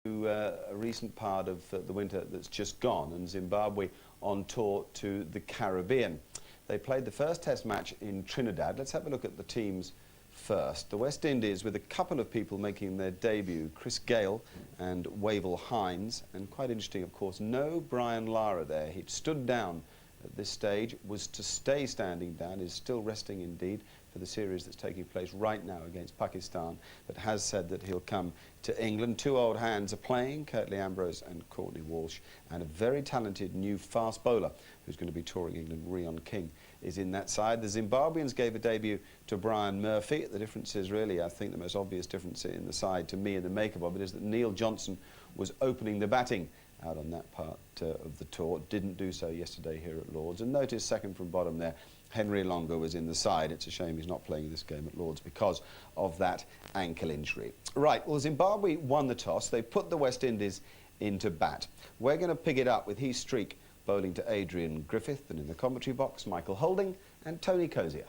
A recent part of the winter that's just gone, and Zimbabwe on tour to the Caribbean. They played the first test match in Trinidad. Let's have a look at the teams first. The West Indies with a couple of people making their debut, Chris Gayle and Wavell Hines, and quite interesting of course, no Brian Lara there. He'd stood down at this stage, was to stay standing down, is still resting indeed for the series that's taking place right now against Pakistan, but has said that he'll come to England. Two old hands are playing, Curtly Ambrose and Courtney Walsh, and a very talented new fast bowler who's going to be touring England, Rion King, is in that side. The Zimbabweans gave a debut to Brian Murphy. The difference is really, I think the most obvious difference in the side to me and the makeup of it is that Neil Johnson was opening the batting out on that part of the tour. Didn't do so yesterday here at Lord's. And notice second from bottom there, Henry Longo was in the side. It's a shame he's not playing this game at Lord's because of that ankle injury. Right, well, Zimbabwe won the toss. They put the West Indies into bat. We're going to pick it up with Heath Streak bowling to Adrian Griffith, and in the commentary box, Michael Holding and Tony Cozier.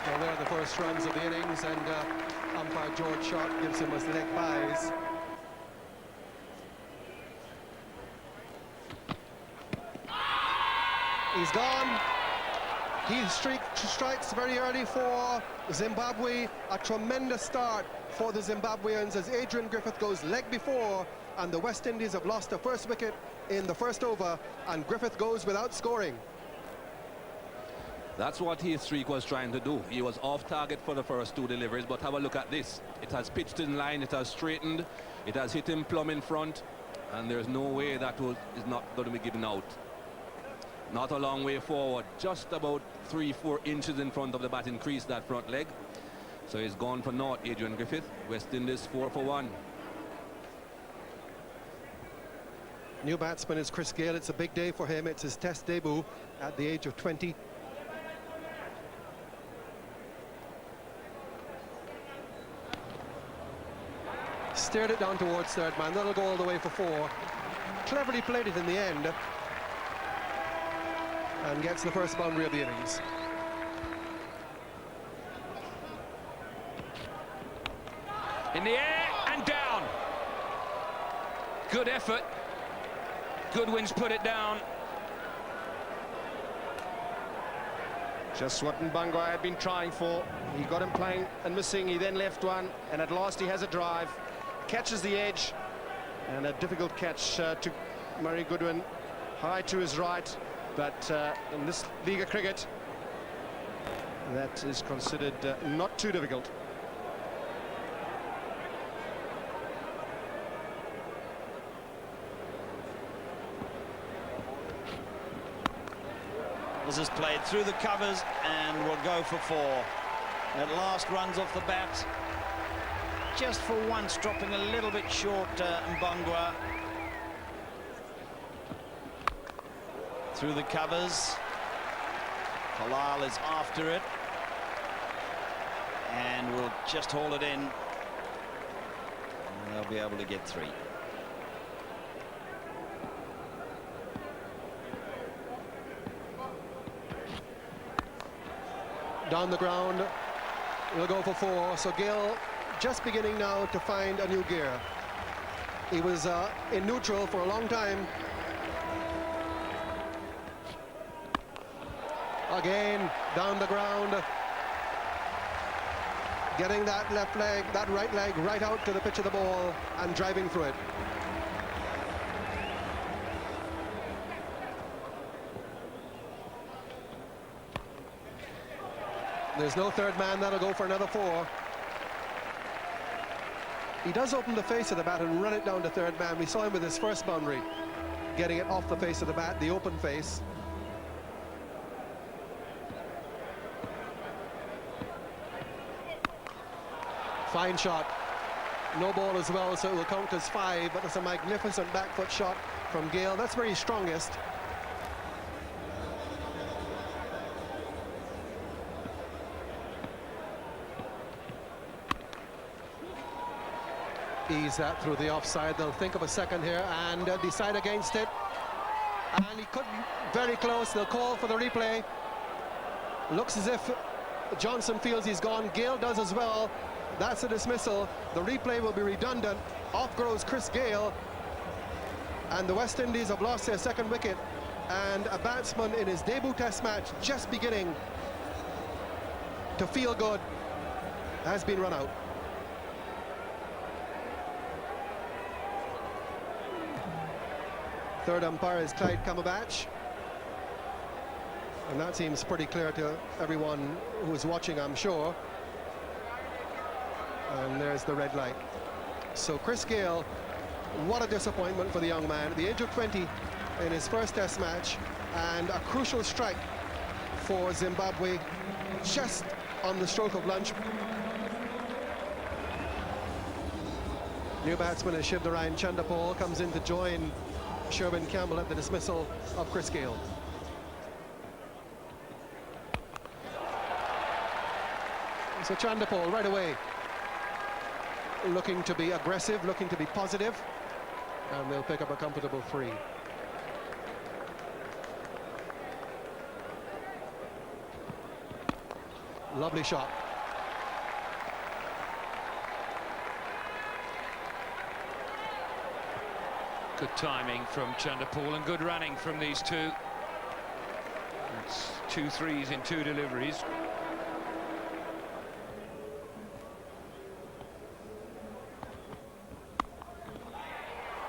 Well, there are the first runs of the innings, and umpire George Sharp gives him a leg byes. He's gone. Heath Streak strikes very early for Zimbabwe. A tremendous start for the Zimbabweans as Adrian Griffith goes leg before, and the West Indies have lost the first wicket in the first over, and Griffith goes without scoring. That's what Heath Streak was trying to do. He was off target for the first two deliveries, but have a look at this. It has pitched in line, it has straightened, it has hit him plumb in front, and there's no way that is not going to be given out. Not a long way forward, just about 3-4 inches in front of the batting crease, that front leg. So he's gone for naught, Adrian Griffith. West Indies 4 for 1. New batsman is Chris Gayle. It's a big day for him. It's his test debut at the age of 20. Steered it down towards third man. That'll go all the way for 4. Cleverly played it in the end, and gets the first boundary of the innings. In the air and down. Good effort. Goodwin's put it down. Just what Mbangwa had been trying for. He got him playing and missing. He then left one, and at last he has a drive. Catches the edge, and a difficult catch to Murray Goodwin. High to his right, but in this league of cricket, that is considered not too difficult. This is played through the covers and will go for 4. At last runs off the bat. Just for once dropping a little bit short, Mbangwa. Through the covers. Halal is after it. And will just haul it in. And they'll be able to get 3. Down the ground, he'll go for 4. So Gayle just beginning now to find a new gear. He was in neutral for a long time. Again, down the ground. Getting that left leg, that right leg right out to the pitch of the ball and driving through it. There's no third man. That'll go for another 4. He does open the face of the bat and run it down to third man. We saw him with his first boundary, getting it off the face of the bat, the open face. Fine shot. No ball as well, so it will count as 5, but it's a magnificent back foot shot from Gayle. That's where he's strongest. ease that through the offside. They'll think of a second here and decide against it. And he could be very close. They'll call for the replay. Looks as if Johnson feels he's gone. Gale does as well. That's a dismissal. The replay will be redundant. Off goes Chris Gale. And the West Indies have lost their second wicket. And a batsman in his debut test match, just beginning to feel good, has been run out. Third umpire is Clyde Cumberbatch. And that seems pretty clear to everyone who's watching, I'm sure. And there's the red light. So Chris Gale, what a disappointment for the young man. The age of 20 in his first test match, and a crucial strike for Zimbabwe just on the stroke of lunch. New batsman is Shivnarine Chandapal, comes in to join Sherwin Campbell at the dismissal of Chris Gale. So Chandapal right away looking to be aggressive, looking to be positive, and they'll pick up a comfortable 3. Lovely shot. Good timing from Chandapal and good running from these two. It's 2 threes in 2 deliveries.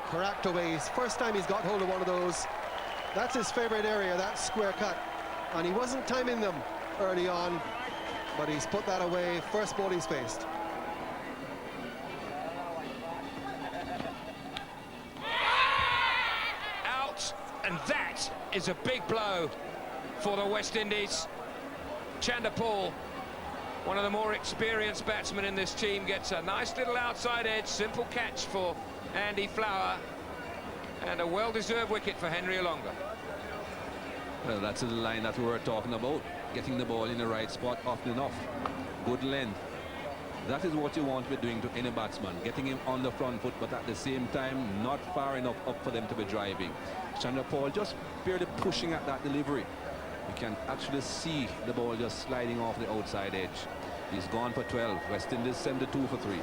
Cracked away. First time he's got hold of one of those. That's his favorite area, that square cut. And he wasn't timing them early on, but he's put that away. First ball he's faced. Out, and that is a big blow for the West Indies. Chandapal, one of the more experienced batsmen in this team, gets a nice little outside edge, simple catch for Andy Flower, and a well-deserved wicket for Henry Olonga. Well, that's the line that we were talking about, getting the ball in the right spot often enough. Good length. That is what you want to be doing to any batsman, getting him on the front foot, but at the same time not far enough up for them to be driving. Chandapal just barely pushing at that delivery. You can actually see the ball just sliding off the outside edge. He's gone for 12. West Indies 72 for 3.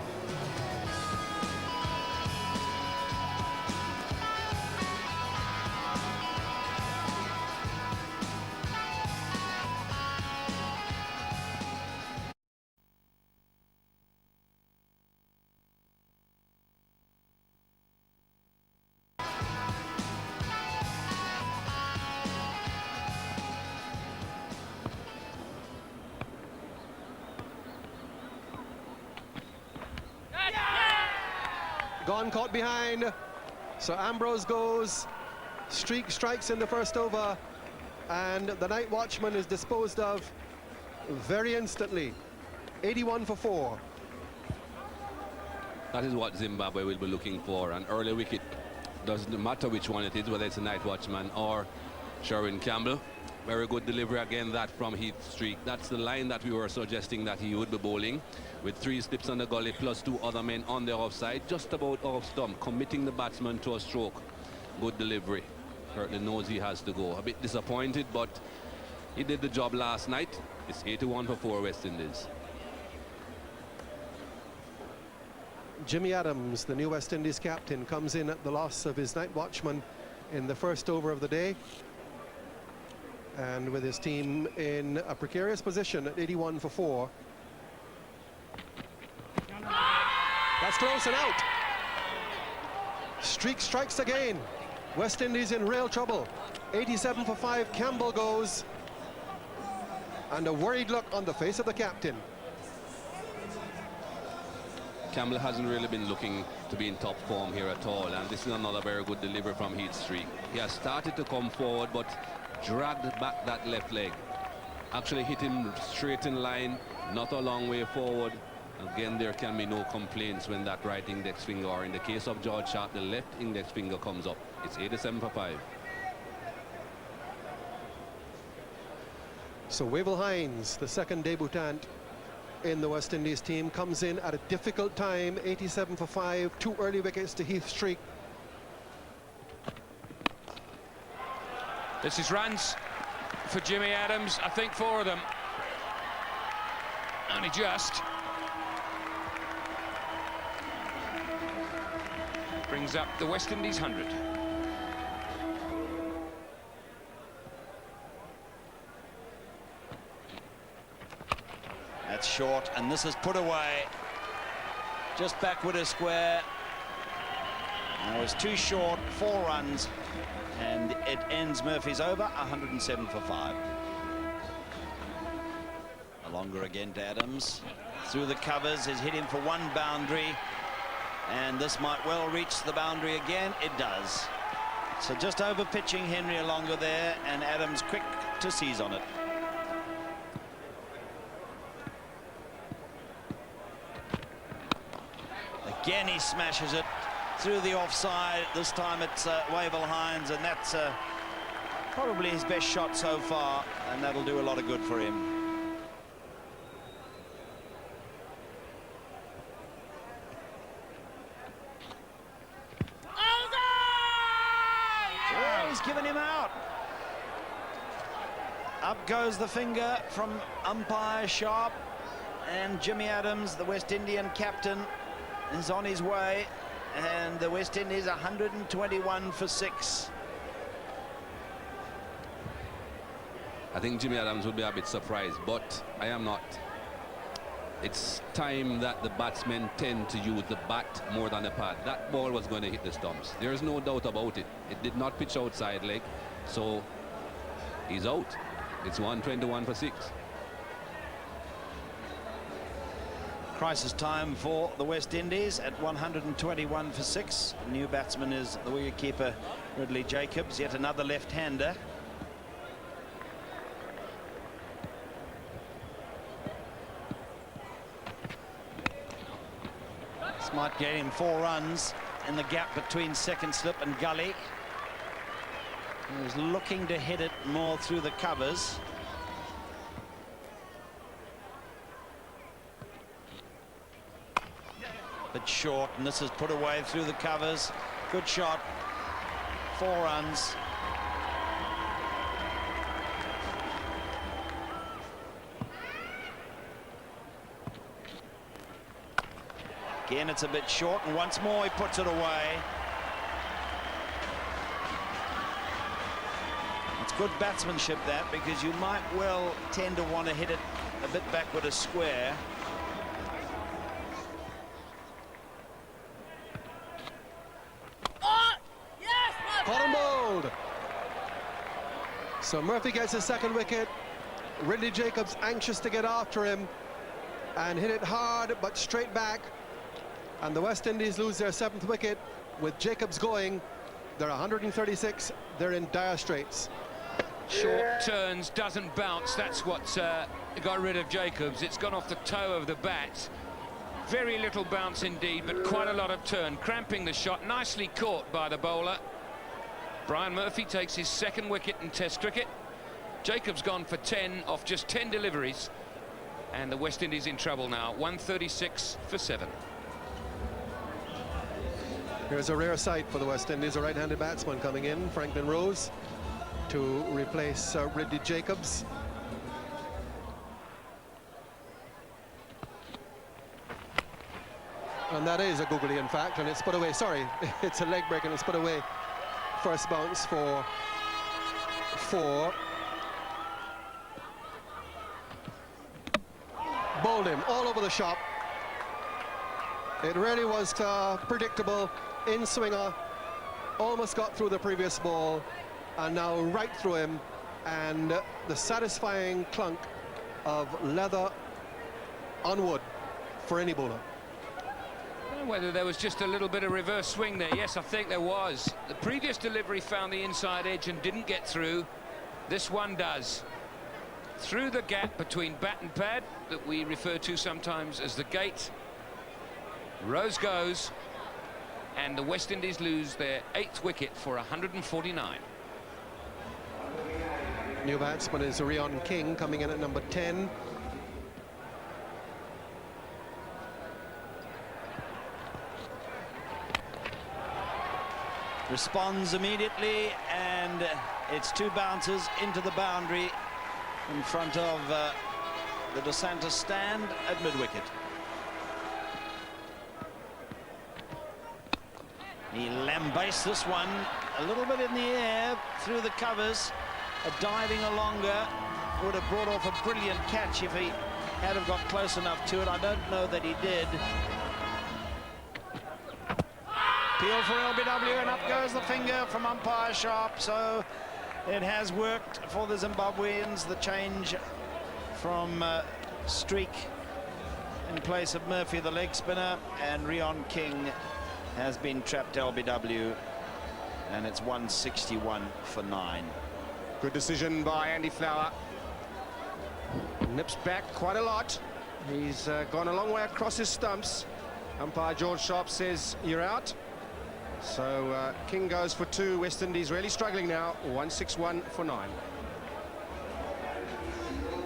Gone caught behind. So Ambrose goes. Streak strikes in the first over, and the night watchman is disposed of very instantly. 81 for 4. That is what Zimbabwe will be looking for, an early wicket. Doesn't matter which one it is, whether it's a night watchman or Sherwin Campbell. Very good delivery again, that from Heath Streak. That's the line that we were suggesting that he would be bowling, with 3 slips on the gully plus 2 other men on the offside, just about off stump, committing the batsman to a stroke. Good delivery. Certainly knows he has to go. A bit disappointed, but he did the job last night. It's 81 for 4 West Indies. Jimmy Adams, the new West Indies captain, comes in at the loss of his night watchman in the first over of the day, and with his team in a precarious position at 81 for 4. That's close and out. Streak strikes again. West Indies in real trouble. 87 for 5. Campbell goes, and a worried look on the face of the captain. Campbell hasn't really been looking to be in top form here at all, and this is another very good delivery from Heath Streak. He has started to come forward, but dragged back that left leg. Actually hit him straight in line, not a long way forward. Again, there can be no complaints when that right index finger, or in the case of George Sharp, the left index finger comes up. It's 87 for 5. So Wavell Hines, the second debutant in the West Indies team, comes in at a difficult time, 87 for 5, 2 early wickets to Heath Streak. This is runs for Jimmy Adams, I think 4 of them. Only just. Brings up the West Indies 100. That's short, and this is put away. Just backward a square. And it was too short, 4 runs, and it ends Murphy's over, 107 for 5. A longer again to Adams. Through the covers, has hit him for 1 boundary. And this might well reach the boundary again. It does. So just over pitching Henry a longer there, and Adams quick to seize on it. Again, he smashes it through the offside. This time it's Wavell Hines, and that's probably his best shot so far, and that'll do a lot of good for him. He's given him out. Up goes the finger from umpire Sharp, and Jimmy Adams, the West Indian captain, is on his way, and the West Indies 121 for 6. I think Jimmy Adams would be a bit surprised, but I am not. It's time that the batsmen tend to use the bat more than the pad. That ball was going to hit the stumps. There's no doubt about it. It did not pitch outside leg, so he's out. It's 121 for 6. Crisis time for the West Indies at 121 for 6. The new batsman is the wicketkeeper Ridley Jacobs, yet another left-hander. This might get him 4 runs in the gap between second slip and gully. He was looking to hit it more through the covers. But short, and this is put away through the covers. Good shot. 4 runs. Again, it's a bit short, and once more he puts it away. It's good batsmanship, that, because you might well tend to want to hit it a bit backward a square. Caught and bowled. So Murphy gets his 2nd wicket. Ridley Jacobs anxious to get after him and hit it hard but straight back. And the West Indies lose their 7th wicket. With Jacobs going, they're 136. They're in dire straits. Short turns, doesn't bounce. That's what got rid of Jacobs. It's gone off the toe of the bat. Very little bounce indeed, but quite a lot of turn. Cramping the shot, nicely caught by the bowler. Brian Murphy takes his 2nd wicket in Test cricket. Jacobs gone for 10 off just 10 deliveries. And the West Indies in trouble now, 136 for 7. Here's a rare sight for the West Indies, a right-handed batsman coming in, Franklin Rose, to replace Ridley Jacobs. And that is a googly, in fact, and it's put away. Sorry, it's a leg break, and it's put away. First bounce for 4. Bowled him all over the shop. It really was predictable. In swinger, almost got through the previous ball, and now right through him, and the satisfying clunk of leather on wood for any bowler. Whether there was just a little bit of reverse swing there. Yes, I think there was. The previous delivery found the inside edge and didn't get through. This one does. Through the gap between bat and pad that we refer to sometimes as the gate. Rose goes, and the West Indies lose their 8th wicket for 149. New batsman is Rion King, coming in at number 10. responds immediately, and it's 2 bounces into the boundary in front of the Dos Santos stand at mid-wicket. He lambastes this one a little bit in the air through the covers. A diving alonger would have brought off a brilliant catch if he had have got close enough to it. I don't know that he did. Appeal for LBW, and up goes the finger from umpire Sharp. So it has worked for the Zimbabweans. The change from Streak in place of Murphy, the leg spinner, and Rion King has been trapped LBW, and it's 161 for 9. Good decision by Andy Flower. Nips back quite a lot. He's gone a long way across his stumps. Umpire George Sharp says you're out. So King goes for 2. West Indies really struggling now. 161 for 9.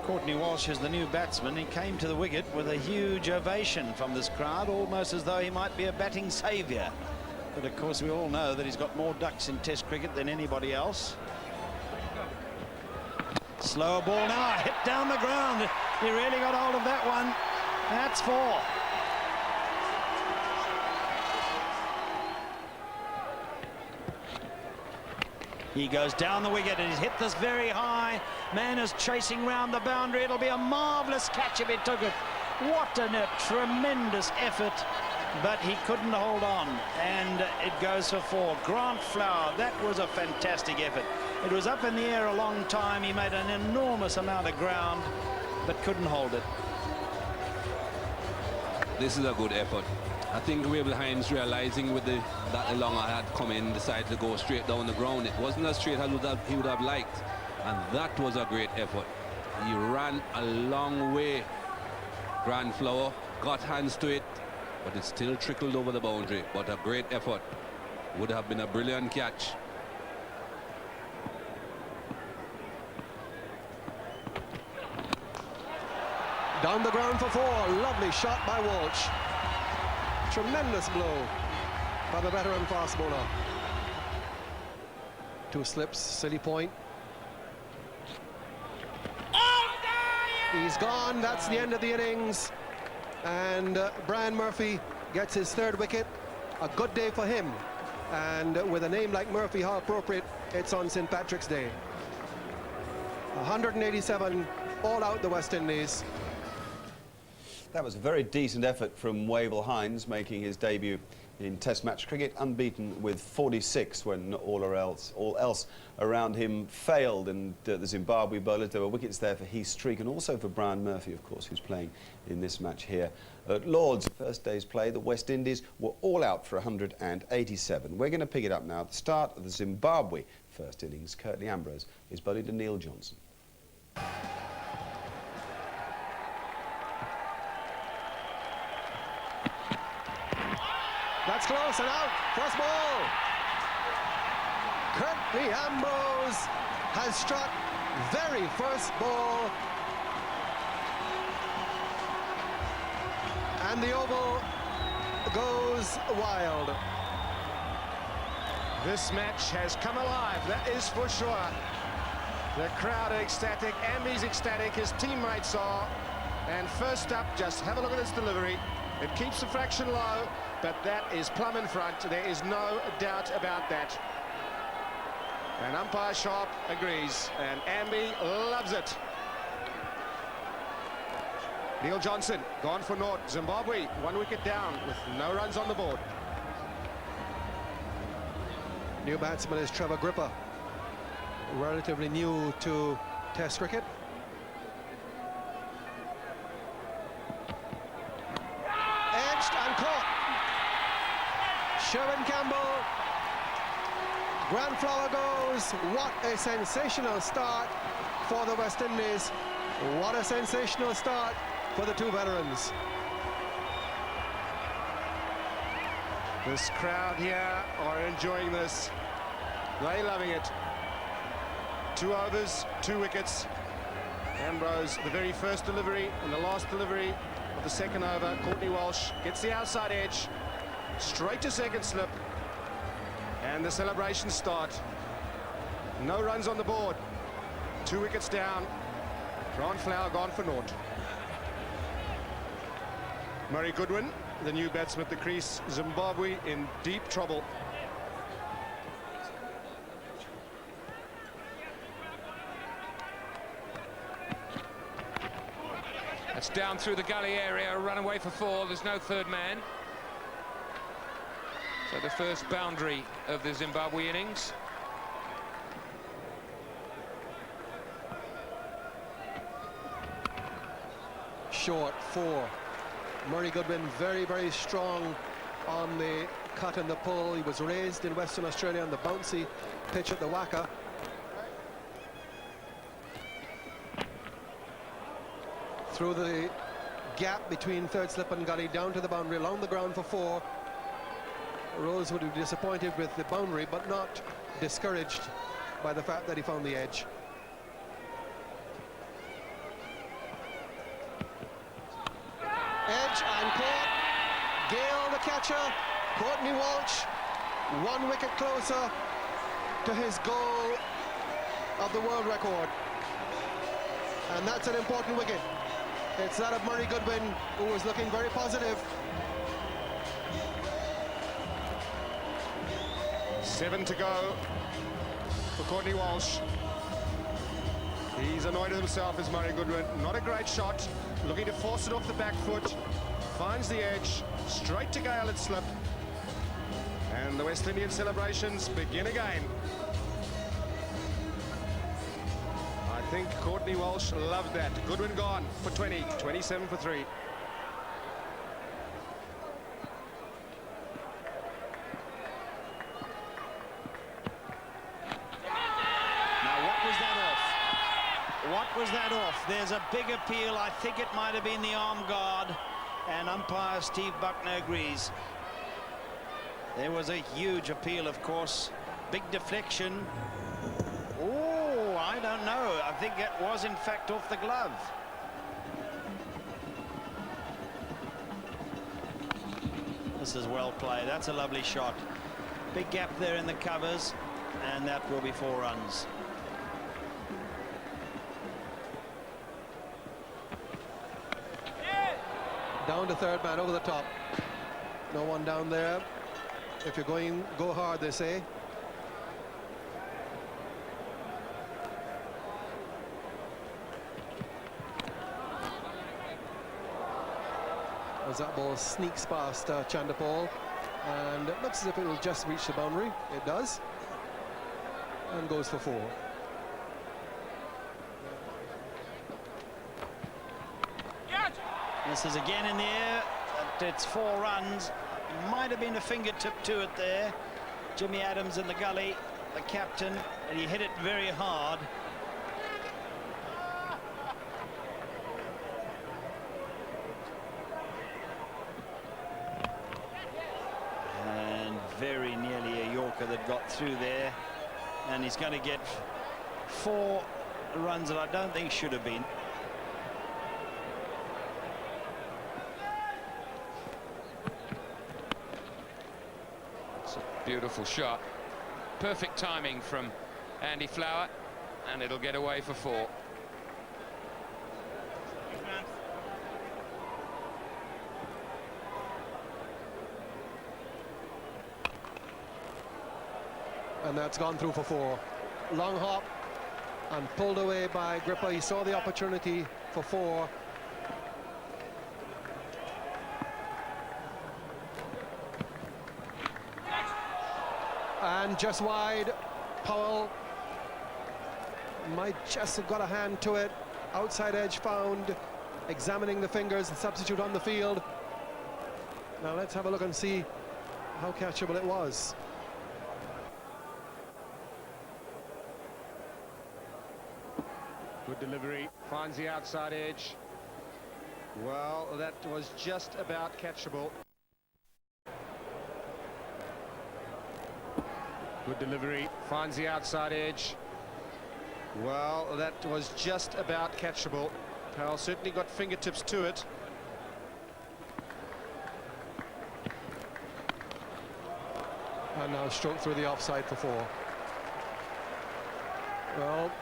Courtney Walsh is the new batsman. He came to the wicket with a huge ovation from this crowd, almost as though he might be a batting saviour. But of course we all know that he's got more ducks in Test cricket than anybody else. Slower ball now, hit down the ground. He really got hold of that one. That's 4. He goes down the wicket and he's hit this very high. Man is chasing round the boundary. It'll be a marvellous catch if he took it. What a tremendous effort, but he couldn't hold on, and it goes for 4. Grant Flower, that was a fantastic effort. It was up in the air a long time. He made an enormous amount of ground, but couldn't hold it. This is a good effort. I think Wavell Hines, realizing with that the longer had come in, decided to go straight down the ground. It wasn't as straight as he would have liked, and that was a great effort. He ran a long way. Grand Flower got hands to it, but it still trickled over the boundary. But a great effort. Would have been a brilliant catch. Down the ground for 4. Lovely shot by Walsh. Tremendous blow by the veteran fast bowler. 2 slips, silly point. He's gone. That's the end of the innings. And Brian Murphy gets his 3rd wicket. A good day for him. And with a name like Murphy, how appropriate it's on St. Patrick's Day. 187 all out the West Indies. That was a very decent effort from Wavell Hines, making his debut in Test match cricket, unbeaten with 46 when all else around him failed. And the Zimbabwe bowlers, there were wickets there for Heath Streak and also for Brian Murphy, of course, who's playing in this match here at Lord's. First day's play, the West Indies were all out for 187. We're going to pick it up now at the start of the Zimbabwe first innings. Curtly Ambrose is bowling to Neil Johnson. That's close and out. First ball. Curtly Ambrose has struck very first ball. And the oval goes wild. This match has come alive, that is for sure. The crowd are ecstatic, Amby's ecstatic, his teammates are. And first up, just have a look at this delivery. It keeps the fraction low, but that is plumb in front. There is no doubt about that. And umpire Sharp agrees, and Amby loves it. Neil Johnson gone for naught. Zimbabwe 1 wicket down with no runs on the board. New batsman is Trevor Gripper, relatively new to Test cricket. Edged and caught. Sherwin Campbell. Grand Flower goes. What a sensational start for the West Indies. What a sensational start for the 2 veterans. This crowd here are enjoying this. They're loving it. 2 overs, 2 wickets. Ambrose, the very first delivery and the last delivery of the 2nd over. Courtney Walsh gets the outside edge. Straight to second slip. And the celebrations start. No runs on the board. 2 wickets down. Grant Flower gone for naught. Murray Goodwin, the new batsman at the crease. Zimbabwe in deep trouble. It's down through the gully area, a run away for 4. There's no third man. So the first boundary of the Zimbabwe innings. Short 4. Murray Goodwin very, very strong on the cut and the pull. He was raised in Western Australia on the bouncy pitch at the Waka. Through the gap between third slip and gully, down to the boundary, along the ground for 4. Rose would be disappointed with the boundary, but not discouraged by the fact that he found the edge. Edge and caught. Gale the catcher. Courtney Walsh 1 wicket closer to his goal of the world record. And that's an important wicket. It's that of Murray Goodwin, who was looking very positive. 7 to go for Courtney Walsh. He's annoyed at himself as Murray Goodwin. Not a great shot. Looking to force it off the back foot. Finds the edge. Straight to Gale at slip. And the West Indian celebrations begin again. I think Courtney Walsh loved that. Goodwin gone for 20. 27 for 3. What was that off? There's a big appeal. I think it might have been the arm guard, and umpire Steve Buckner agrees. There was a huge appeal, of course. Big deflection. Oh, I don't know. I think it was, in fact, off the glove. This is well played. That's a lovely shot. Big gap there in the covers, and that will be 4 runs. Down to third man, over the top. No one down there. If you're going, go hard, they say. As that ball sneaks past Chandapal, and it looks as if it will just reach the boundary. It does, and goes for 4. This is again in the air. It's 4 runs. Might have been a fingertip to it there. Jimmy Adams in the gully, the captain, and he hit it very hard. And very nearly a Yorker that got through there. And he's going to get 4 runs that I don't think should have been. Beautiful shot. Perfect timing from Andy Flower, and it'll get away for 4. And that's gone through for 4. Long hop and pulled away by Gripper. He saw the opportunity for 4. And just wide. Powell might just have got a hand to it. Outside edge found. Examining the fingers, the substitute on the field. Now let's have a look and see how catchable it was. Good delivery, finds the outside edge. Well, that was just about catchable. Good delivery, finds the outside edge. Well, that was just about catchable. Powell certainly got fingertips to it. And now stroke through the offside for 4. Well,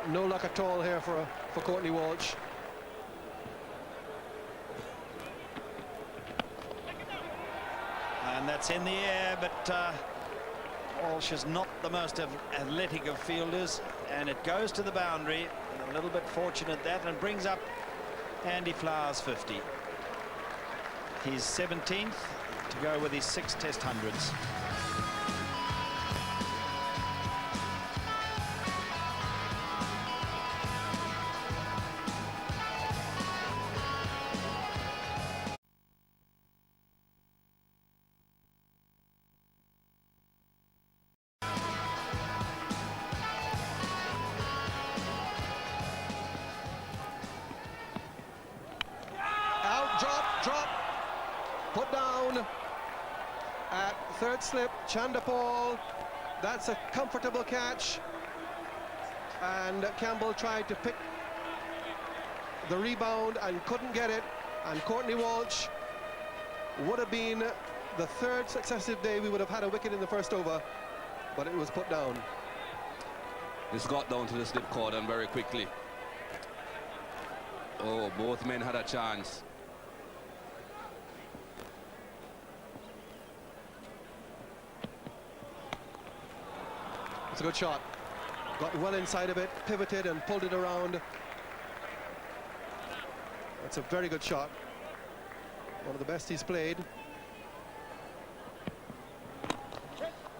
no luck at all here for Courtney Walsh. And that's in the air, but Walsh is not the most athletic of fielders, and it goes to the boundary. A little bit fortunate that, and brings up Andy Flower's 50. He's 17th to go with his 6 Test hundreds. Drop, put down at third slip. Chandapal, that's a comfortable catch, and Campbell tried to pick the rebound and couldn't get it, and Courtney Walsh would have been the 3rd successive day we would have had a wicket in the first over, but it was put down. This got down to the slip cordon very quickly. Oh, both men had a chance. It's a good shot. Got well inside of it, pivoted and pulled it around. That's a very good shot. One of the best he's played.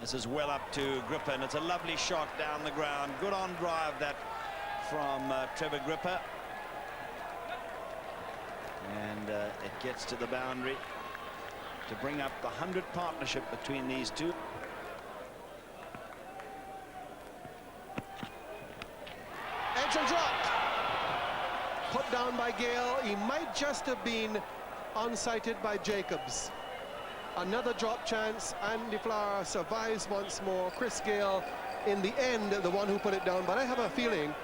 This is well up to Gripper, and it's a lovely shot down the ground. Good on drive that from Trevor Gripper. And it gets to the boundary to bring up the 100 partnership between these two. Edge and dropped. Put down by Gale. He might just have been unsighted by Jacobs. Another drop chance. Andy Flower survives once more. Chris Gale, in the end, the one who put it down. But I have a feeling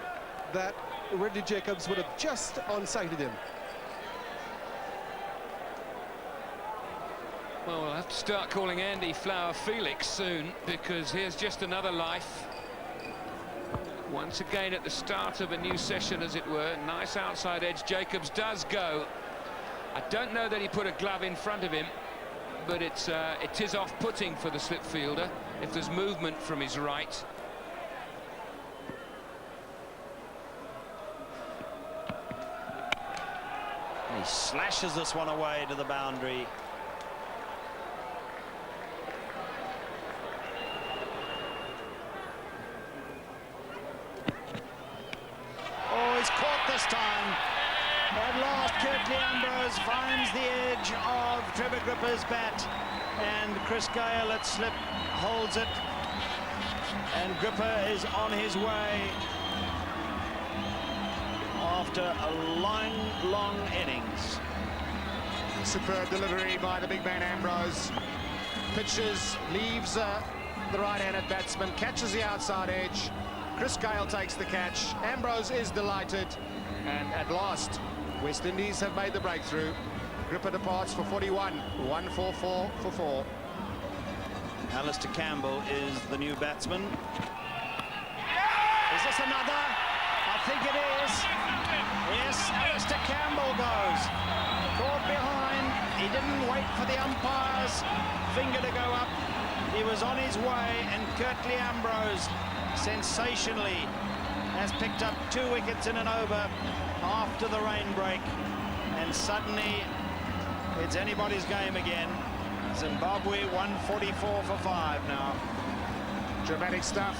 that Ridley Jacobs would have just unsighted him. Well, we'll have to start calling Andy Flower Felix soon, because here's just another life. Once again at the start of a new session, as it were. Nice outside edge. Jacobs does go. I don't know that he put a glove in front of him, but it is off-putting for the slip fielder if there's movement from his right. He slashes this one away to the boundary. He's caught this time. At last, Curtly Ambrose finds the edge of Trevor Gripper's bat, and Chris Gale at slip holds it, and Gripper is on his way after a long innings. Superb delivery by the big man Ambrose. Pitches, leaves the right-handed batsman, catches the outside edge. Chris Gale takes the catch. Ambrose is delighted, and at last West Indies have made the breakthrough. Gripper departs for 41, 144 for 4. Alistair Campbell is the new batsman. Is this another? I think it is. Yes, Alistair Campbell goes. Caught behind. He didn't wait for the umpire's finger to go up. He was on his way, and Curtly Ambrose sensationally has picked up 2 wickets in an over after the rain break, and suddenly it's anybody's game again. Zimbabwe 144 for 5 now. Dramatic stuff.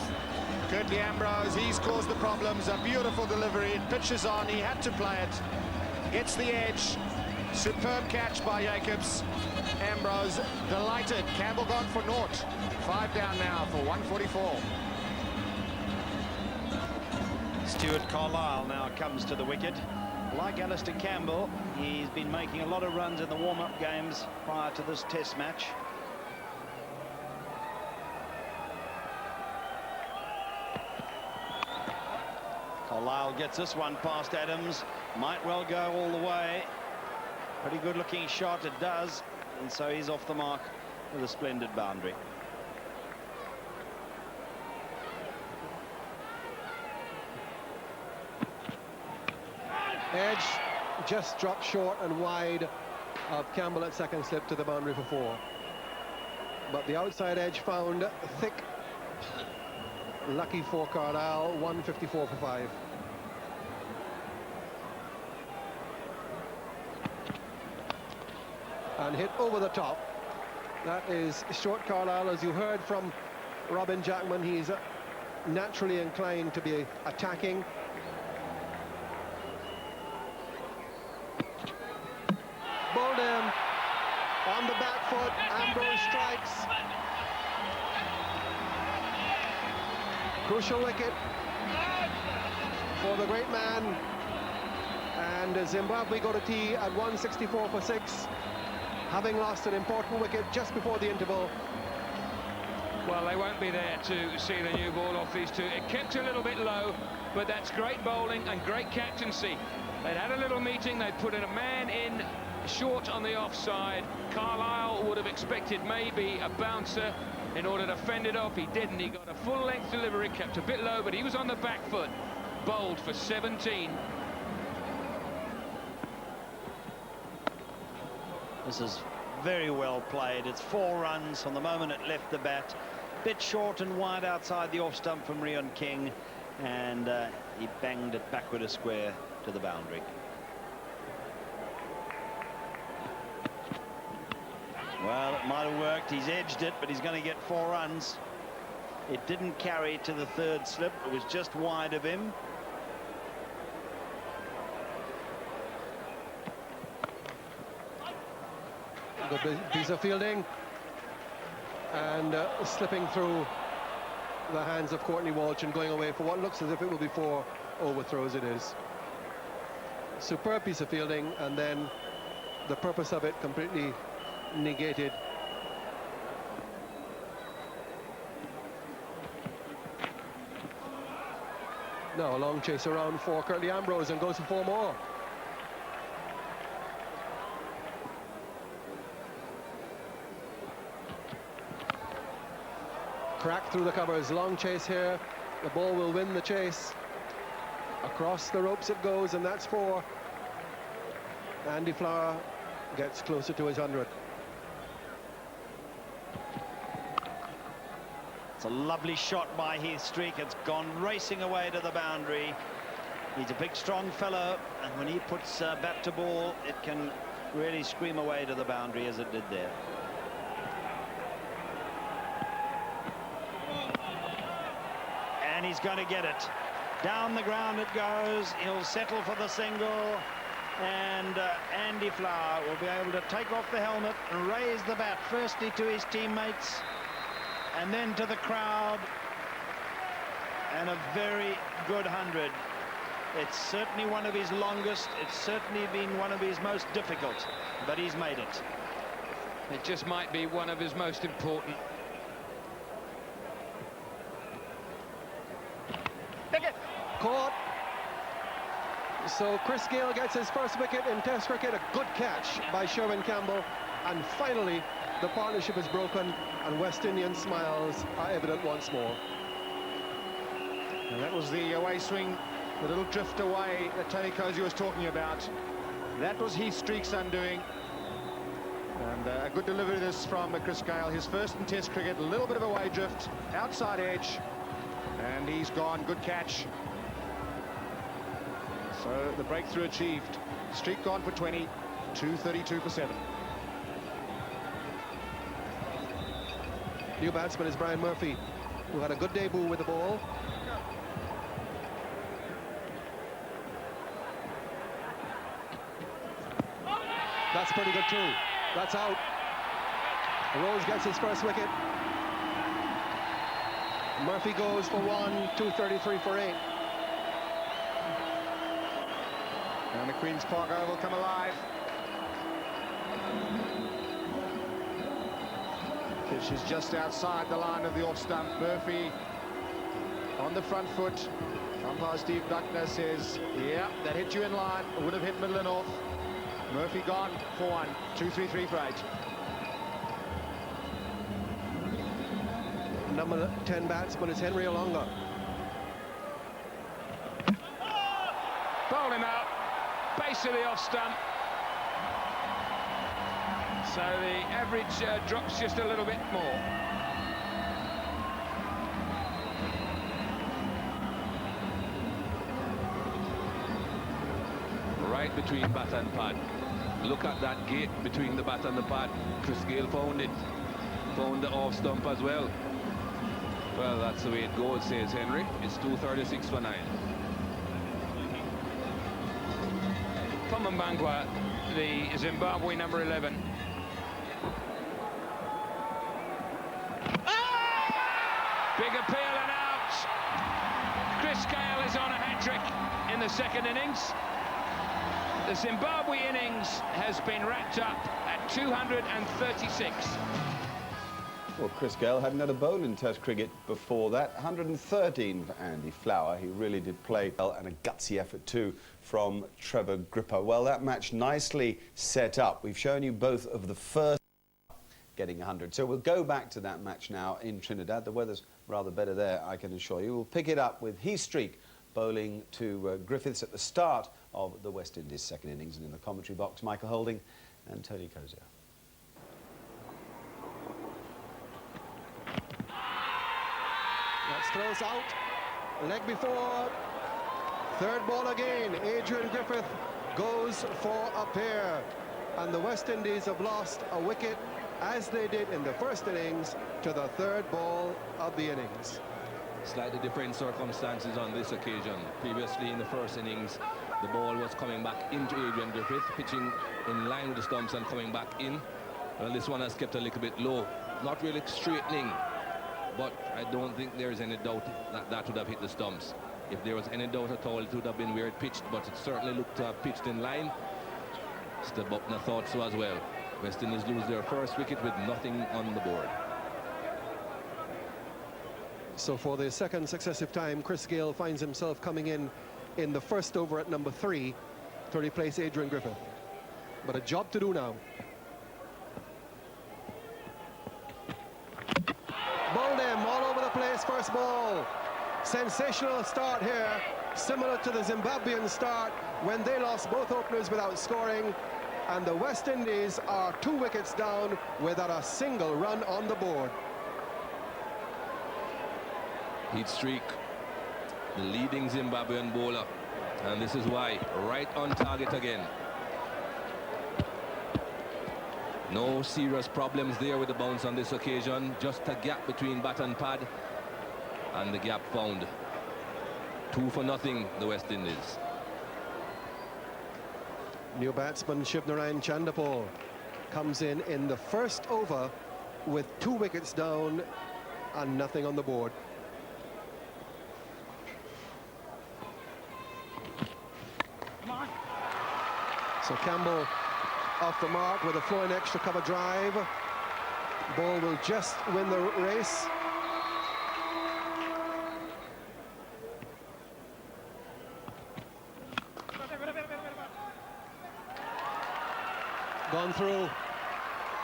Curtly Ambrose, he's caused the problems. A beautiful delivery. It pitches on. He had to play it. Gets the edge. Superb catch by Jacobs. Ambrose delighted. Campbell gone for naught. 5 down now for 144. Stuart Carlisle now comes to the wicket. Like Alistair Campbell, he's been making a lot of runs in the warm-up games prior to this test match. Carlisle gets this one past Adams. Might well go all the way. Pretty good looking shot, it does. And so he's off the mark with a splendid boundary. Edge just dropped short and wide of Campbell at second slip to the boundary for 4. But the outside edge found thick. Lucky for Carlisle, 154 for 5. And hit over the top. That is short Carlisle. As you heard from Robin Jackman, he's naturally inclined to be attacking. Bowled him on the back foot. Ambrose strikes. Crucial wicket for the great man. And Zimbabwe go to tea at 164 for 6, having lost an important wicket just before the interval. Well, they won't be there to see the new ball off these two. It kept a little bit low, but that's great bowling and great captaincy. They'd had a little meeting, they'd put in a man in short on the offside. Carlisle would have expected maybe a bouncer in order to fend it off. He didn't. He got a full-length delivery, kept a bit low, but he was on the back foot. Bowled for 17. This is very well played. It's 4 runs from the moment it left the bat. Bit short and wide outside the off stump from Rion King, and he banged it backward a square to the boundary. Well, it might have worked. He's edged it, but he's going to get 4 runs. It didn't carry to the 3rd slip. It was just wide of him. Good piece of fielding, and slipping through the hands of Courtney Walsh and going away for what looks as if it will be 4 overthrows. It is. Superb piece of fielding, and then the purpose of it completely negated. Now a long chase around for Curtly Ambrose, and goes for 4 more. Crack through the covers, long chase here. The ball will win the chase. Across the ropes it goes, and that's 4. Andy Flower gets closer to his 100th. It's a lovely shot by Heath Streak. It's gone racing away to the boundary. He's a big, strong fellow, and when he puts bat to ball, it can really scream away to the boundary, as it did there. And he's going to get it. Down the ground it goes. He'll settle for the single. And Andy Flower will be able to take off the helmet and raise the bat, firstly to his teammates and then to the crowd. And a very good 100. It's certainly one of his longest. It's certainly been one of his most difficult, but he's made it. It just might be one of his most important. Caught. So Chris Gayle gets his first wicket in Test cricket. A good catch by Sherwin Campbell. And finally, the partnership is broken, and West Indian smiles are evident once more. And that was the away swing, the little drift away that Tony Cozy was talking about. That was Heath Streak's undoing. And a good delivery this from Chris Gayle. His first in Test cricket, a little bit of away drift, outside edge, and he's gone. Good catch. So the breakthrough achieved. Streak gone for 20, 232 for 7. New batsman is Brian Murphy, who had a good debut with the ball. That's pretty good too. That's out. Rose gets his first wicket. Murphy goes for 1, 233 for 8. And the Queen's Park Oval come alive. Pitch is just outside the line of the off stump. Murphy on the front foot. Umpire Steve Buckner says, yeah, that hit you in line. It would have hit middle and off. Murphy gone for 1, 233 for 8. Number 10 batsman is Henry Olonga. Bowled him out. base of the off stump. So the average drops just a little bit more. Right between bat and pad. Look at that gate between the bat and the pad. Chris Gayle found it. Found the off stump as well. Well, that's the way it goes, says Henry. It's 2:36 for 9. Mbangwa, the Zimbabwe number 11. Big appeal and out. Chris Gayle is on a hat-trick in the second innings. The Zimbabwe innings has been wrapped up at 236. Well, Chris Gayle hadn't had a bowl in Test cricket before that. 113 for Andy Flower. He really did play well, and a gutsy effort too from Trevor Gripper. Well, that match nicely set up. We've shown you both of the first getting 100. So we'll go back to that match now in Trinidad. The weather's rather better there, I can assure you. We'll pick it up with Heathstreak bowling to Griffiths at the start of the West Indies second innings. And in the commentary box, Michael Holding and Tony Cozier. That's throws out. Leg before. Third ball again. Adrian Griffith goes for a pair. And the West Indies have lost a wicket, as they did in the first innings, to the third ball of the innings. Slightly different circumstances on this occasion. Previously in the first innings, the ball was coming back into Adrian Griffith, pitching in line with the stumps and coming back in. Well, this one has kept a little bit low. Not really straightening, but I don't think there is any doubt that that would have hit the stumps. If there was any doubt at all, it would have been where it pitched, but it certainly looked to have pitched in line. Mr. Buckner thought so as well. West Indies lose their first wicket with nothing on the board. So for the second successive time, Chris Gayle finds himself coming in the first over at number 3 to replace Adrian Griffith. But a job to do now. Bowled him all over the place, first ball. Sensational start here, similar to the Zimbabwean start when they lost both openers without scoring. And the West Indies are 2 wickets down without a single run on the board. Heathstreak, the leading Zimbabwean bowler, and this is why. Right on target again. No serious problems there with the bounce on this occasion. Just a gap between bat and pad, and the gap found. 2-0, the West Indies. New batsman Shivnarine Chandapur comes in the first over with 2 wickets down and nothing on the board. So Campbell off the mark with a flowing extra cover drive. Ball will just win the race. Gone through,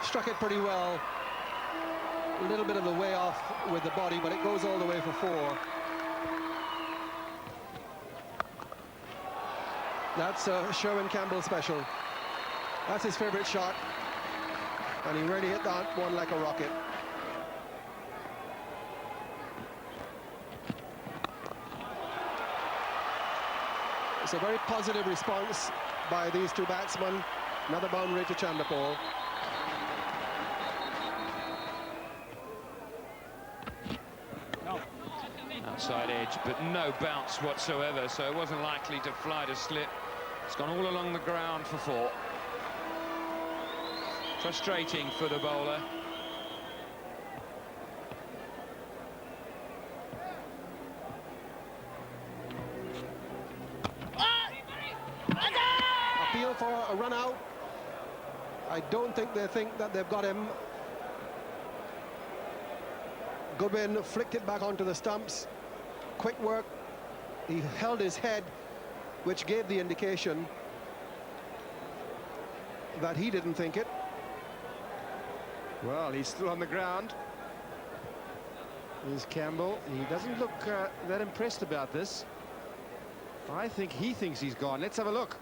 struck it pretty well. A little bit of the way off with the body, but it goes all the way for 4. That's Sherwin Campbell special. That's his favorite shot, and he really hit that one like a rocket. It's a very positive response by these 2 batsmen. Another boundary to Chandapur. Outside edge, but no bounce whatsoever, so it wasn't likely to fly to slip. It's gone all along the ground for 4. Frustrating for the bowler. Appeal for a run out. I don't think they think that they've got him. Goodwin flicked it back onto the stumps. Quick work. He held his head, which gave the indication that he didn't think it. Well, he's still on the ground. Here's Campbell. He doesn't look that impressed about this. I think he thinks he's gone. Let's have a look.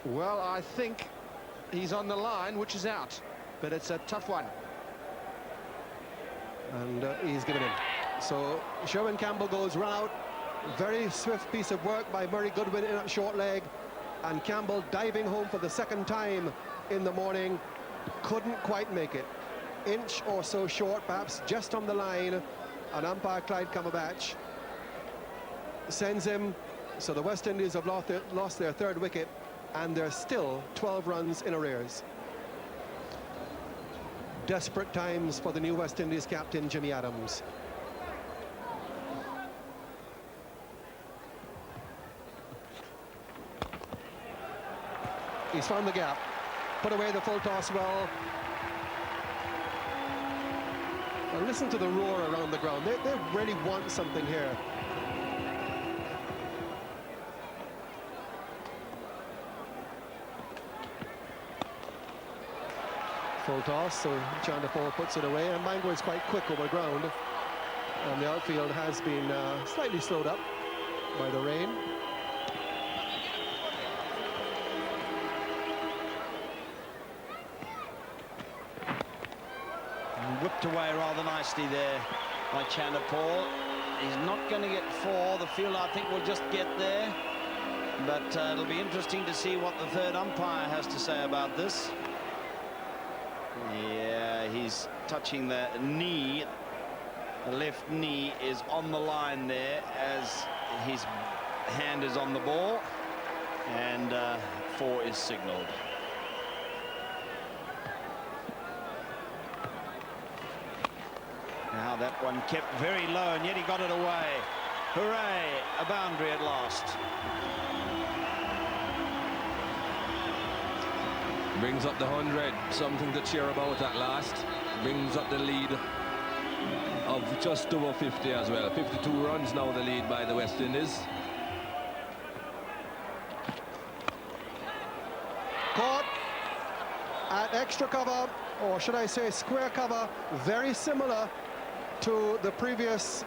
Well, I think he's on the line, which is out, but it's a tough one. And he's given in. So Sherwin Campbell goes run out. Very swift piece of work by Murray Goodwin in at short leg. And Campbell diving home for the second time in the morning. Couldn't quite make it. Inch or so short, perhaps just on the line. And umpire Clyde Cumberbatch sends him. So the West Indies have lost their third wicket, and they're still 12 runs in arrears. Desperate times for the new West Indies captain, Jimmy Adams. He's found the gap, put away the full toss well. Now listen to the roar around the ground. They really want something here. Full toss, so Chanderpaul puts it away, and Bangor is quite quick over ground. And the outfield has been slightly slowed up by the rain. Whipped away rather nicely there by Chanderpaul. He's not going to get 4. The field, I think, will just get there. But it'll be interesting to see what the third umpire has to say about this. Yeah, he's touching the knee. The left knee is on the line there as his hand is on the ball. And 4 is signaled. Now that one kept very low, and yet he got it away. Hooray, a boundary at last. Brings up the 100, something to cheer about at last. Brings up the lead of just over 50 as well. 52 runs now, the lead by the West Indies. Caught at extra cover, or should I say square cover, very similar to the previous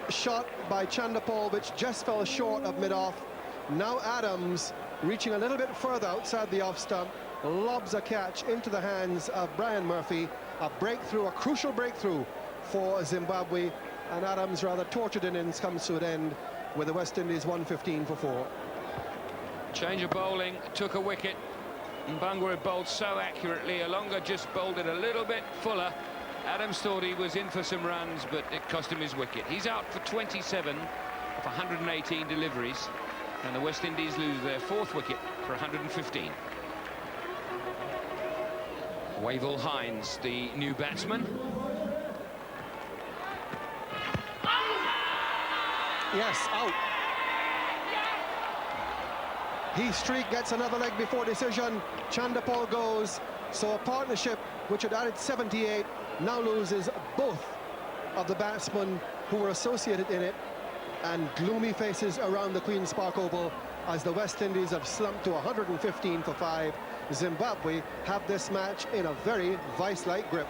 shot by Chanderpaul, which just fell short of mid-off. Now Adams, reaching a little bit further outside the off stump, lobs a catch into the hands of Brian Murphy. A breakthrough, a crucial breakthrough for Zimbabwe, and Adams' rather tortured innings comes to an end with the West Indies 115 for 4. Change of bowling, took a wicket. Bangor bowled so accurately. Alonga just bowled it a little bit fuller. Adams thought he was in for some runs, but it cost him his wicket. He's out for 27 of 118 deliveries, and the West Indies lose their 4th wicket for 115. Wavell Hines, the new batsman. Yes, out. Heath Streak gets another leg before decision. Chanderpaul goes. So a partnership which had added 78 now loses both of the batsmen who were associated in it, and gloomy faces around the Queen's Park Oval as the West Indies have slumped to 115 for 5. Zimbabwe have this match in a very vice-like grip.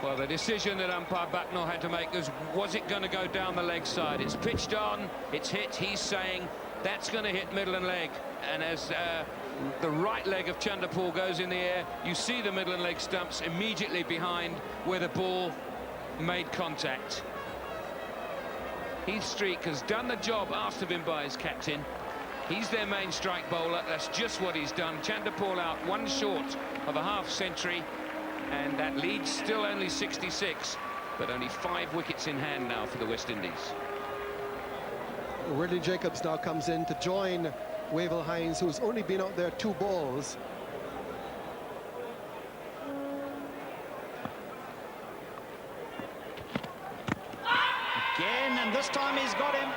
Well, the decision that umpire Bucknell had to make was it going to go down the leg side? It's pitched on, it's hit. He's saying that's going to hit middle and leg, and as the right leg of Chanderpaul goes in the air, you see the middle and leg stumps immediately behind where the ball made contact. Heath Streak has done the job asked of him by his captain. He's their main strike bowler. That's just what he's done. Chanderpaul out, 1 short of a half century, and that lead's still only 66, but only 5 wickets in hand now for the West Indies. Ridley Jacobs now comes in to join Wavell Hines, who's only been out there 2 balls. Again, and this time he's got him.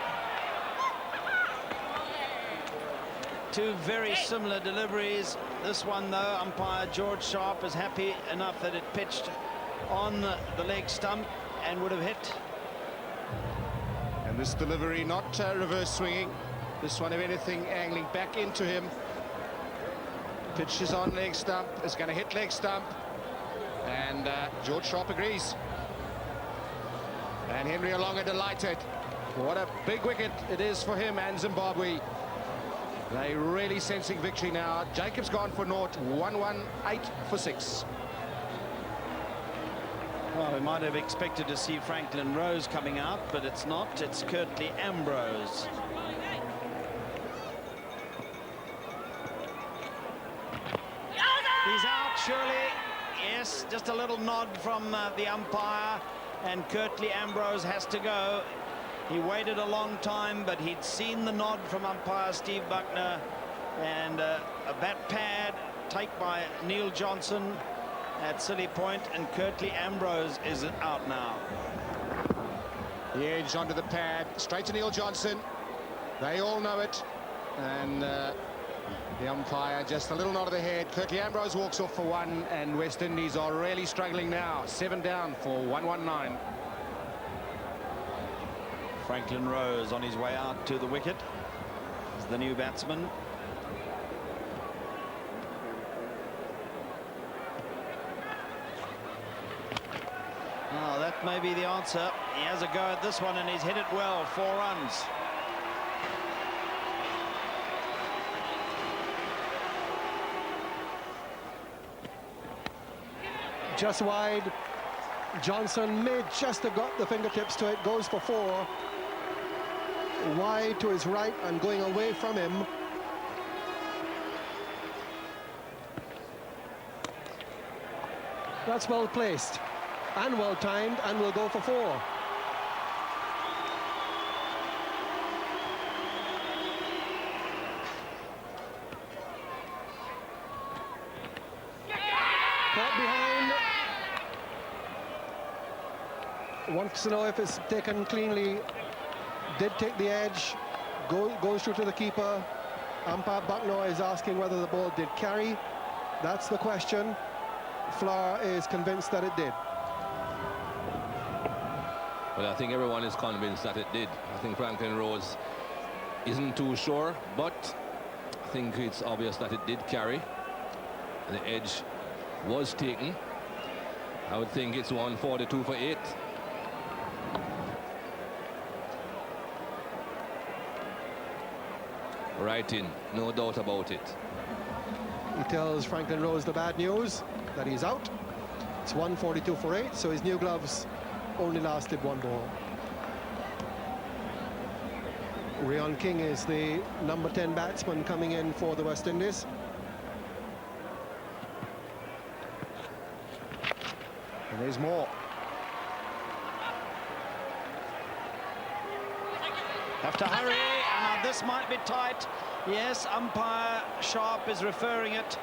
2 very similar deliveries. This one, though, umpire George Sharp is happy enough that it pitched on the leg stump and would have hit. And this delivery not reverse swinging. This one, if anything, angling back into him. Pitch is on leg stump. It's going to hit leg stump. And George Sharp agrees. And Henry Olonga delighted. What a big wicket it is for him and Zimbabwe. They really sensing victory now. Jacob's gone for naught. 1-1, 8 for 6. Well, we might have expected to see Franklin Rose coming out, but it's not. It's Curtly Ambrose. He's out, surely. Yes, just a little nod from the umpire, and Curtly Ambrose has to go. He waited a long time, but he'd seen the nod from umpire Steve Buckner, and a bat pad take by Neil Johnson at City Point, and Curtly Ambrose is out now. The edge onto the pad, straight to Neil Johnson. They all know it, and the umpire just a little nod of the head. Curtly Ambrose walks off for 1, and West Indies are really struggling now. 7 down for 119. Franklin Rose on his way out to the wicket is the new batsman. Oh, that may be the answer. He has a go at this one, and he's hit it well. 4 runs. Just wide. Johnson may just have got the fingertips to it. Goes for 4. Wide to his right and going away from him. That's well placed and well timed, and will go for 4. Caught behind. Wants to know if it's taken cleanly. Did take the edge. Goes through to the keeper. Umpire Buckner is asking whether the ball did carry. That's the question. Flower is convinced that it did. Well, I think everyone is convinced that it did. I think Franklin Rose isn't too sure, but I think it's obvious that it did carry. The edge was taken. I would think it's 142 for 8. Right in, no doubt about it. He tells Franklin Rose the bad news, that he's out. It's 142 for 8, so his new gloves only lasted 1 ball. Rion King is the number 10 batsman coming in for the West Indies. And there's more. Have to hurry, and now this might be tight. Yes, umpire Sharp is referring it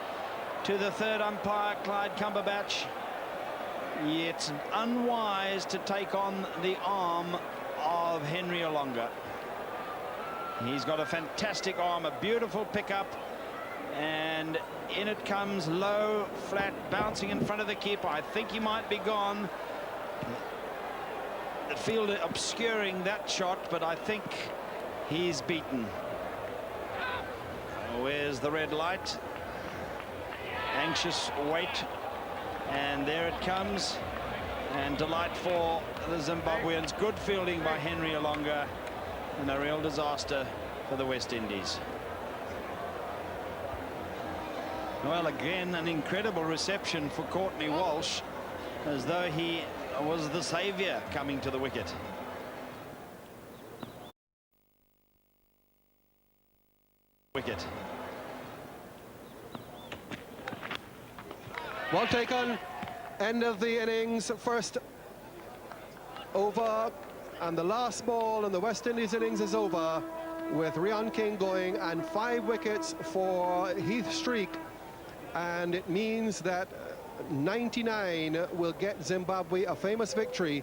to the 3rd umpire, Clyde Cumberbatch. It's unwise to take on the arm of Henry Olonga. He's got a fantastic arm, a beautiful pickup, and in it comes low, flat, bouncing in front of the keeper. I think he might be gone. The fielder obscuring that shot, but I think he's beaten. Where's the red light? Anxious wait, and there it comes, and delight for the Zimbabweans. Good fielding by Henry Olonga, and a real disaster for the West Indies. Well, again, an incredible reception for Courtney Walsh, as though he was the saviour coming to the wicket. Well taken. End of the innings. First over, and the last ball in the West Indies innings is over, with Rion King going, and 5 wickets for Heath Streak, and it means that 99 will get Zimbabwe a famous victory.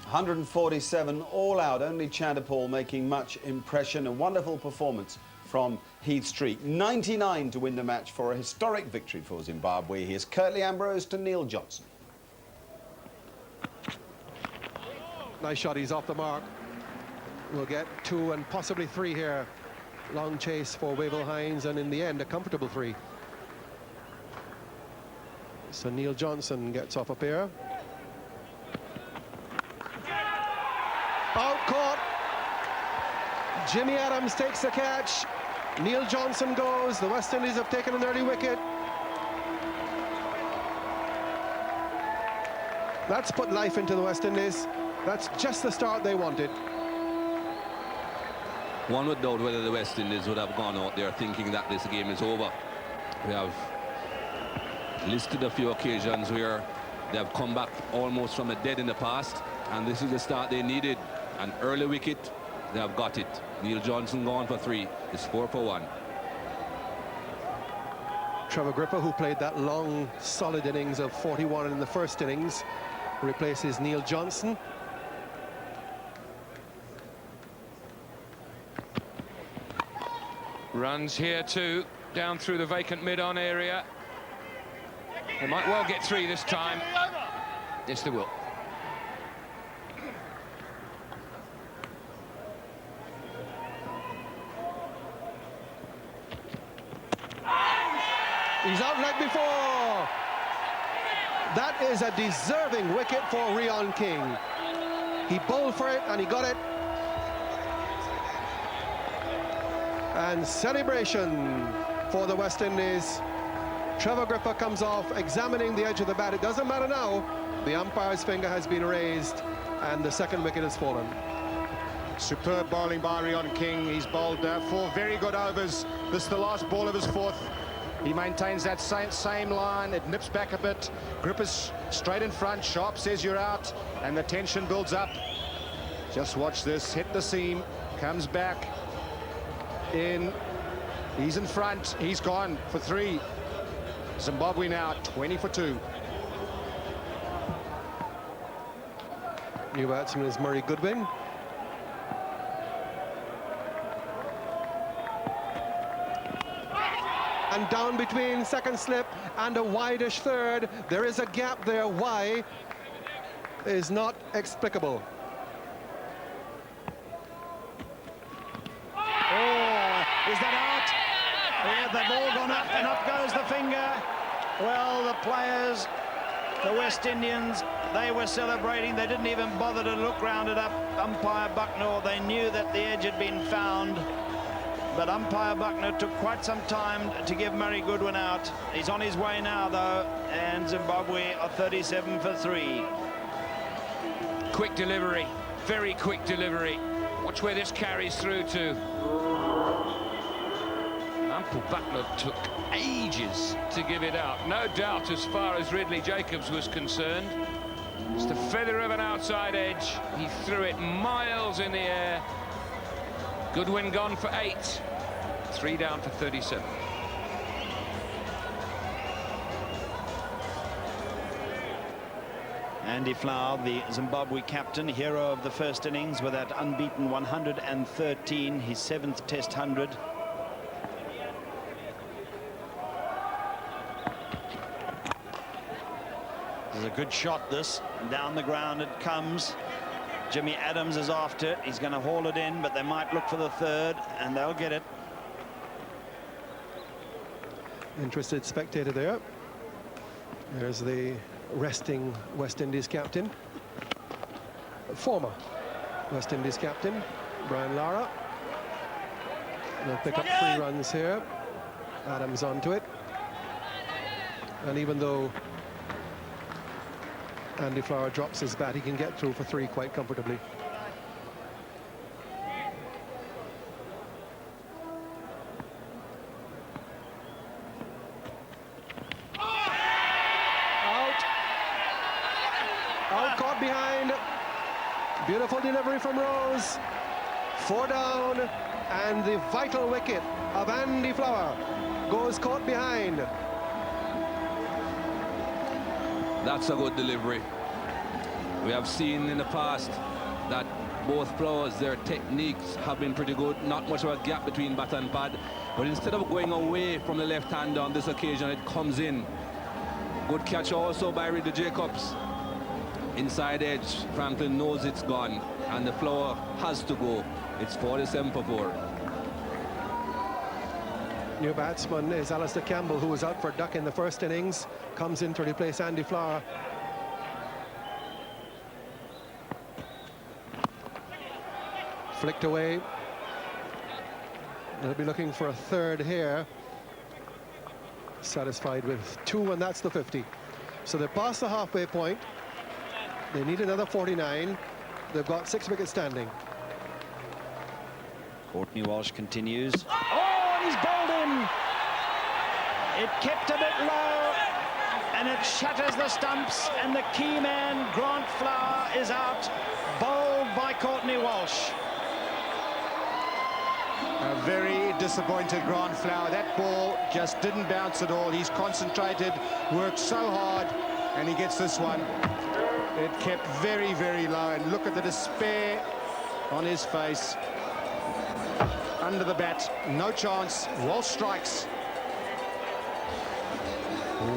147 all out, only Chanderpaul making much impression. A wonderful performance from Heath Streak. 99 to win the match for a historic victory for Zimbabwe. Here's Curtly Ambrose to Neil Johnson. Nice shot, he's off the mark. We'll get 2 and possibly 3 here. Long chase for Wavell Hines, and in the end a comfortable 3. So Neil Johnson gets off a pair. Out caught. Jimmy Adams takes the catch. Neil Johnson goes. The West Indies have taken an early wicket. That's put life into the West Indies. That's just the start they wanted. One would doubt whether the West Indies would have gone out there thinking that this game is over. We have listed a few occasions where they have come back almost from the dead in the past, and this is the start they needed. An early wicket, they have got it. Neil Johnson gone for 3. It's 4 for 1. Trevor Gripper, who played that long, solid innings of 41 in the first innings, replaces Neil Johnson. Runs here too, down through the vacant mid-on area. They might well get 3 this time. Yes, they will. He's out like before. That is a deserving wicket for Rion King. He bowled for it and he got it. And celebration for the West Indies. Trevor Gripper comes off, examining the edge of the bat. It doesn't matter now. The umpire's finger has been raised and the second wicket has fallen. Superb bowling by Rion King. He's bowled 4 very good overs. This is the last ball of his 4th. He maintains that same line. It nips back a bit. Gripper's straight in front. Sharp says you're out, and the tension builds up. Just watch this. Hit the seam. Comes back in. He's in front. He's gone for 3. Zimbabwe now 20 for 2. New batsman is Murray Goodwin. And down between second slip and a wide-ish third. There is a gap there. Why is not explicable. Oh, is that out? Yeah, they've all gone up, and up goes the finger. Well, the players, the West Indians, they were celebrating. They didn't even bother to look round it up. Umpire Bucknell, they knew that the edge had been found. But umpire Buckner took quite some time to give Murray Goodwin out. He's on his way now, though, and Zimbabwe are 37 for 3. Quick delivery, very quick delivery. Watch where this carries through to. Umpire Buckner took ages to give it out. No doubt as far as Ridley Jacobs was concerned. It's the feather of an outside edge. He threw it miles in the air. Goodwin gone for 8. 3 down for 37. Andy Flower, the Zimbabwe captain, hero of the first innings with that unbeaten 113, his 7th Test 100. This is a good shot, this. Down the ground it comes. Jimmy Adams is after it. He's going to haul it in, but they might look for the 3rd, and they'll get it. Interested spectator there. There's the resting West Indies captain. Former West Indies captain, Brian Lara. They'll pick up 3 runs here. Adams onto it. And even though Andy Flower drops his bat, he can get through for 3 quite comfortably. Out, caught behind. Beautiful delivery from Rose. 4 down, and the vital wicket of Andy Flower goes caught behind. That's a good delivery. We have seen in the past that both players, their techniques have been pretty good. Not much of a gap between bat and pad. But instead of going away from the left hand on this occasion, it comes in. Good catch also by Ridley Jacobs. Inside edge, Franklin knows it's gone, and the flower has to go. It's 47 for 4. New batsman is Alistair Campbell, who was out for duck in the first innings, comes in to replace Andy Flower. Flicked away. They'll be looking for a third here. Satisfied with 2, and that's the 50. So they passed the halfway point. They need another 49. They've got 6 wickets standing. Courtney Walsh continues. Oh, and he's bowled in. It kept a bit low, and it shatters the stumps, and the key man, Grant Flower, is out, bowled by Courtney Walsh. A very disappointed Grant Flower. That ball just didn't bounce at all. He's concentrated, worked so hard, and he gets this one. It kept very, very low, and look at the despair on his face. Under the bat, no chance. Walsh strikes.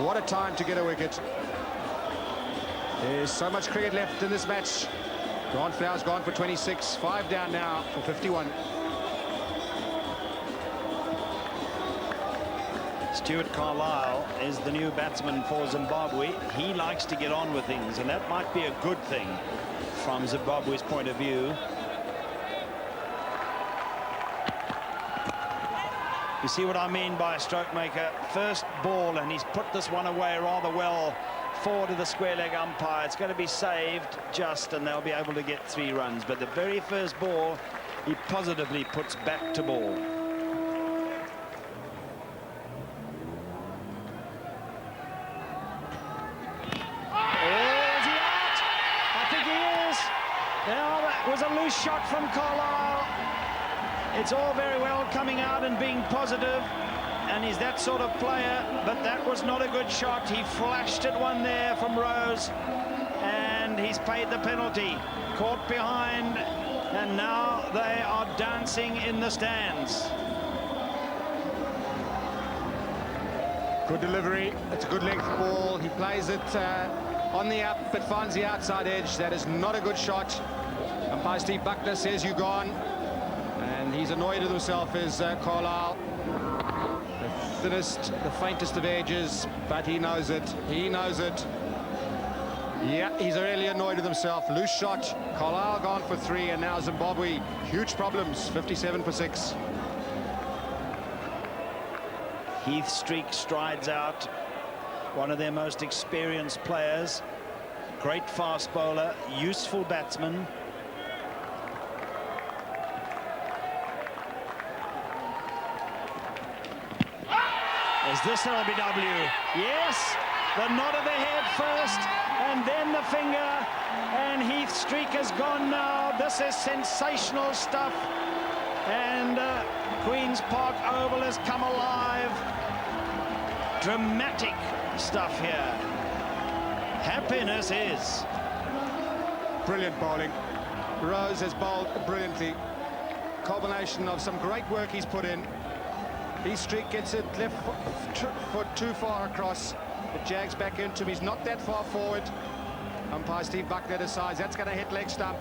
What a time to get a wicket. There's so much cricket left in this match. Grant Flower's gone for 26, 5 down now for 51. Stuart Carlisle is the new batsman for Zimbabwe. He likes to get on with things, and that might be a good thing from Zimbabwe's point of view. You see what I mean by a stroke maker? First ball, and he's put this one away rather well forward to the square leg umpire. It's going to be saved just, and they'll be able to get 3 runs. But the very first ball, he positively puts back to ball. Was a loose shot from Carlisle. It's all very well coming out and being positive, and he's that sort of player, but that was not a good shot. He flashed at one there from Rose, and he's paid the penalty. Caught behind, and now they are dancing in the stands. Good delivery. It's a good length ball. He plays it on the up, but finds the outside edge. That is not a good shot. Umpire Steve Buckner says you're gone, and he's annoyed with himself as Carlisle. The thinnest, the faintest of edges, but he knows it. He knows it. Yeah, he's really annoyed with himself. Loose shot. Carlisle gone for 3, and now Zimbabwe, huge problems, 57 for 6. Heath Streak strides out, one of their most experienced players. Great fast bowler, useful batsman. Is this LBW? Yes, the nod of the head first, and then the finger, and Heath Streak has gone now. This is sensational stuff, and Queen's Park Oval has come alive. Dramatic stuff here. Happiness is. Brilliant bowling. Rose has bowled brilliantly. Combination of some great work he's put in. Heath Streak gets it left foot too far across. It jags back into him. He's not that far forward. Umpire Steve Buckner decides that's going to hit leg stump.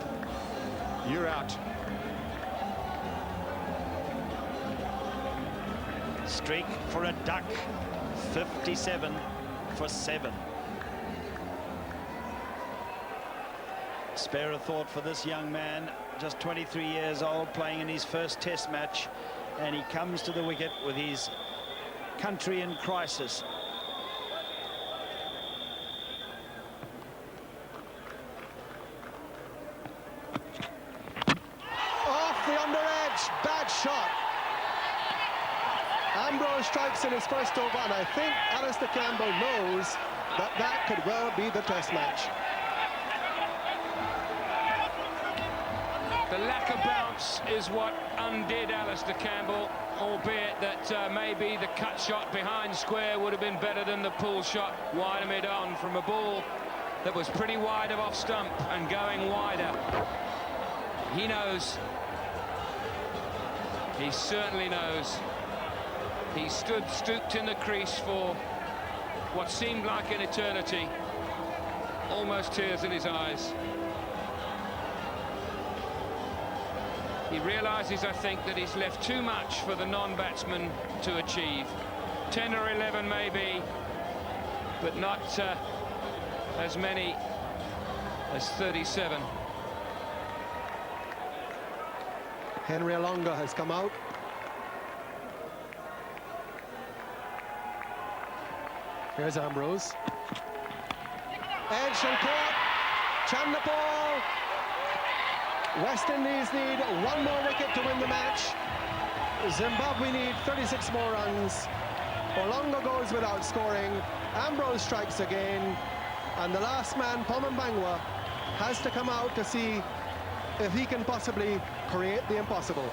You're out. Streak for a duck. 57 for 7. Spare a thought for this young man, just 23 years old, playing in his first test match, and he comes to the wicket with his country in crisis. Off the under edge, bad shot. Ambrose strikes in his first over, and I think Alistair Campbell knows that that could well be the test match. The lack of bounce is what undid Alistair Campbell, albeit that maybe the cut shot behind square would have been better than the pull shot wide mid-on from a ball that was pretty wide of off stump and going wider. He knows. He certainly knows. He stood stooped in the crease for what seemed like an eternity. Almost tears in his eyes. He realises, I think, that he's left too much for the non-batsman to achieve. 10 or 11 maybe, but not as many as 37. Henry Alonga has come out. Here's Ambrose. Edge and caught. Chandapal. West Indies need one more wicket to win the match. Zimbabwe need 36 more runs. Olonga goes without scoring. Ambrose strikes again. And the last man, Pomambangwa, has to come out to see if he can possibly create the impossible.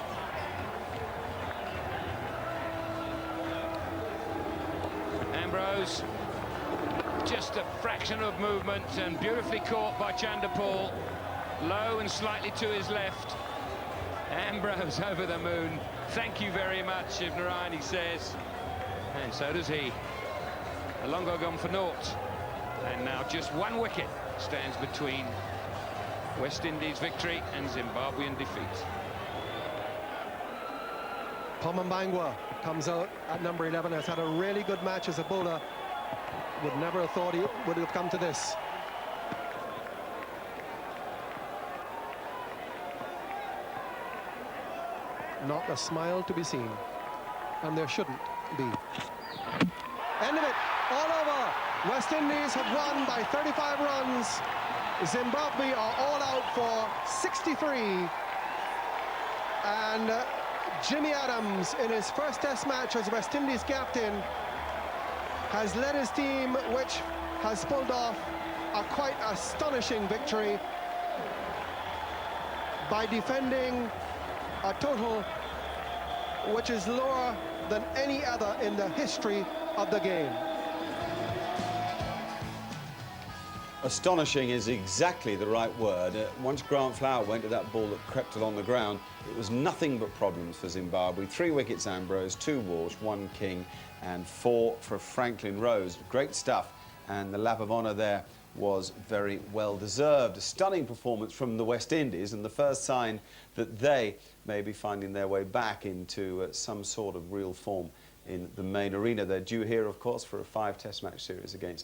Ambrose, just a fraction of movement and beautifully caught by Chandapal. Low and slightly to his left. Ambrose over the moon. Thank you very much, if Narayani says. And so does he. Olonga gone for naught. And now just one wicket stands between West Indies victory and Zimbabwean defeat. Pomambangwa comes out at number 11, has had a really good match as a bowler. Would never have thought he would have come to this. Not a smile to be seen, and there shouldn't be. End of it, all over. West Indies have won by 35 runs. Zimbabwe are all out for 63. And Jimmy Adams, in his first Test match as West Indies captain, has led his team, which has pulled off a quite astonishing victory by defending a total which is lower than any other in the history of the game. Astonishing is exactly the right word. Once Grant Flower went to that ball that crept along the ground, it was nothing but problems for Zimbabwe. 3 wickets Ambrose, 2 Walsh, 1 King and 4 for Franklin Rose. Great stuff, and the lap of honour there was very well deserved. A stunning performance from the West Indies, and the first sign that they may be finding their way back into some sort of real form in the main arena. They're due here, of course, for a 5 Test match series against